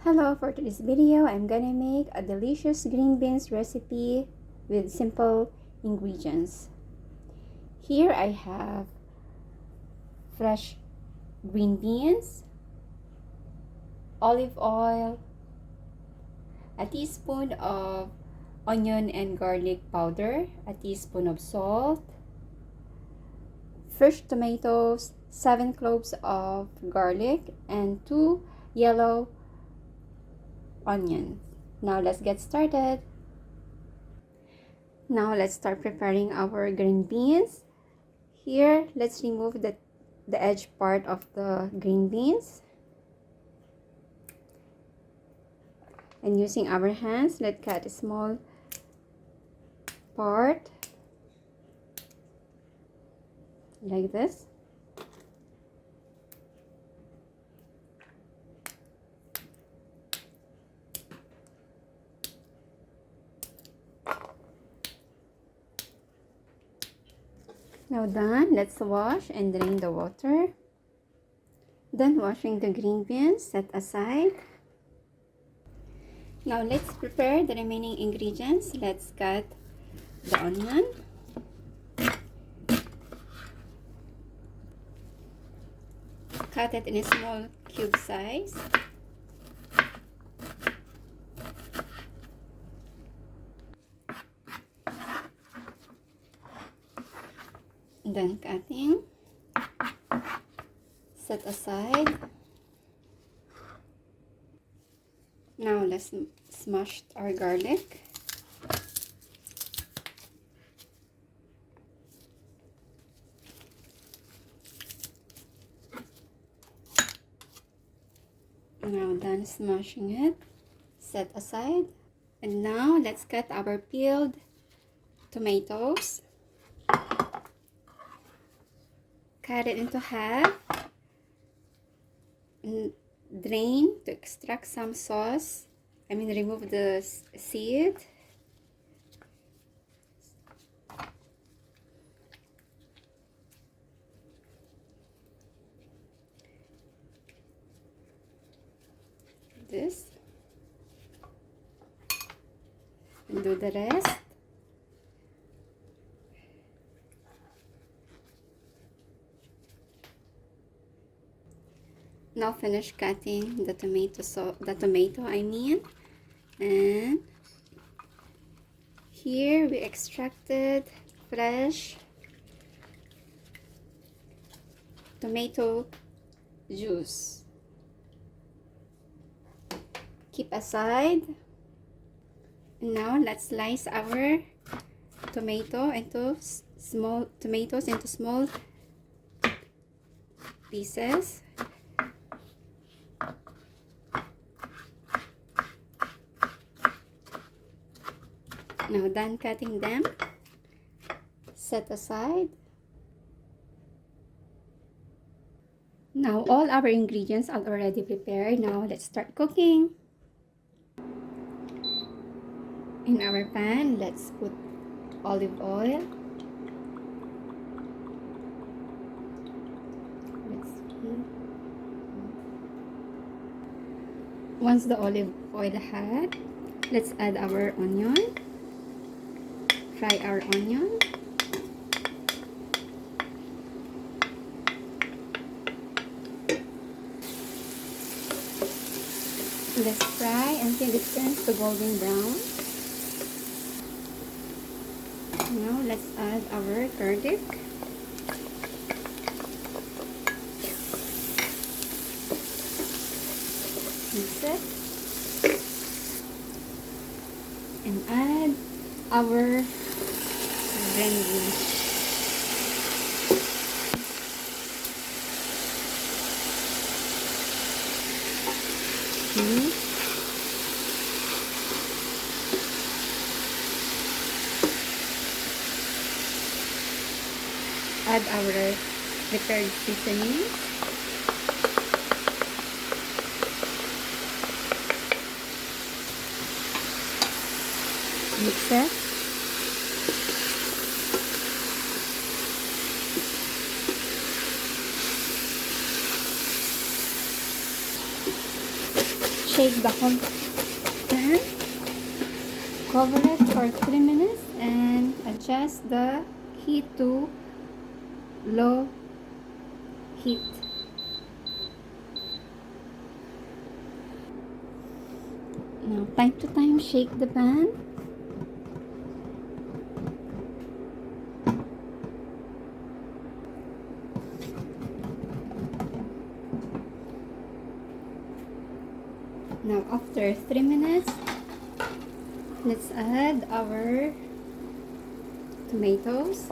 Hello, for today's video, I'm gonna make a delicious green beans recipe with simple ingredients. Here I have fresh green beans, olive oil, a teaspoon of onion and garlic powder, a teaspoon of salt, fresh tomatoes, 7 cloves of garlic, and 2 yellow onions. Now let's get started. Now let's start preparing our green beans. Here, let's remove the edge part of the green beans. And using our hands, let's cut a small part like this. Now done, let's wash and drain the water. Then washing the green beans, set aside. Now let's prepare the remaining ingredients. Let's cut the onion. Cut it in a small cube size. Then cutting, set aside. Now let's smash our garlic. Now done smashing it, set aside. And now let's cut our peeled tomatoes. Cut it into half, and drain to extract some sauce. Remove the seed. This. And do the rest. Now finish cutting the tomato, and here we extracted fresh tomato juice. Keep aside. Now let's slice our tomatoes into small pieces. Now done cutting them, set aside. Now all our ingredients are already prepared. Now let's start cooking. In our pan, let's put olive oil. Once the olive oil hot, let's add our onion. Fry our onion. Let's fry until it turns to golden brown. Now let's add our garlic. Mix it. And add our green beans. Add our prepared seasoning. Mix it. shake the whole pan. Cover it for 3 minutes and adjust the heat to low heat. Now, time to time, shake the pan. Now, after 3 minutes, let's add our tomatoes.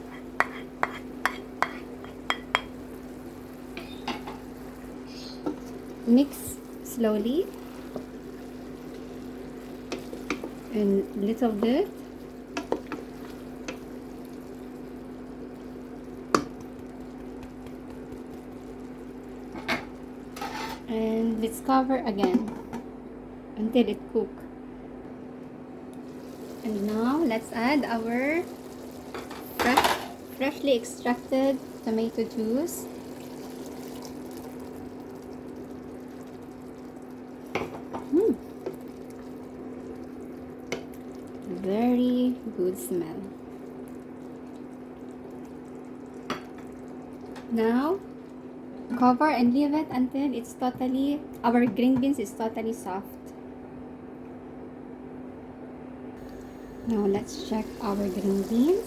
Mix slowly and little bit. And let's cover again until it cooks. And now let's add our freshly extracted tomato juice. Very good smell. Now cover and leave it until our green beans is totally soft. Now let's check our green beans.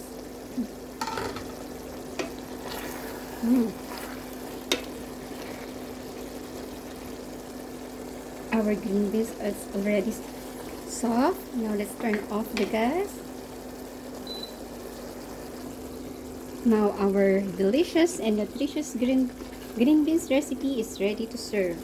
Our green beans is already soft. Now let's turn off the gas. Now our delicious and nutritious green beans recipe is ready to serve.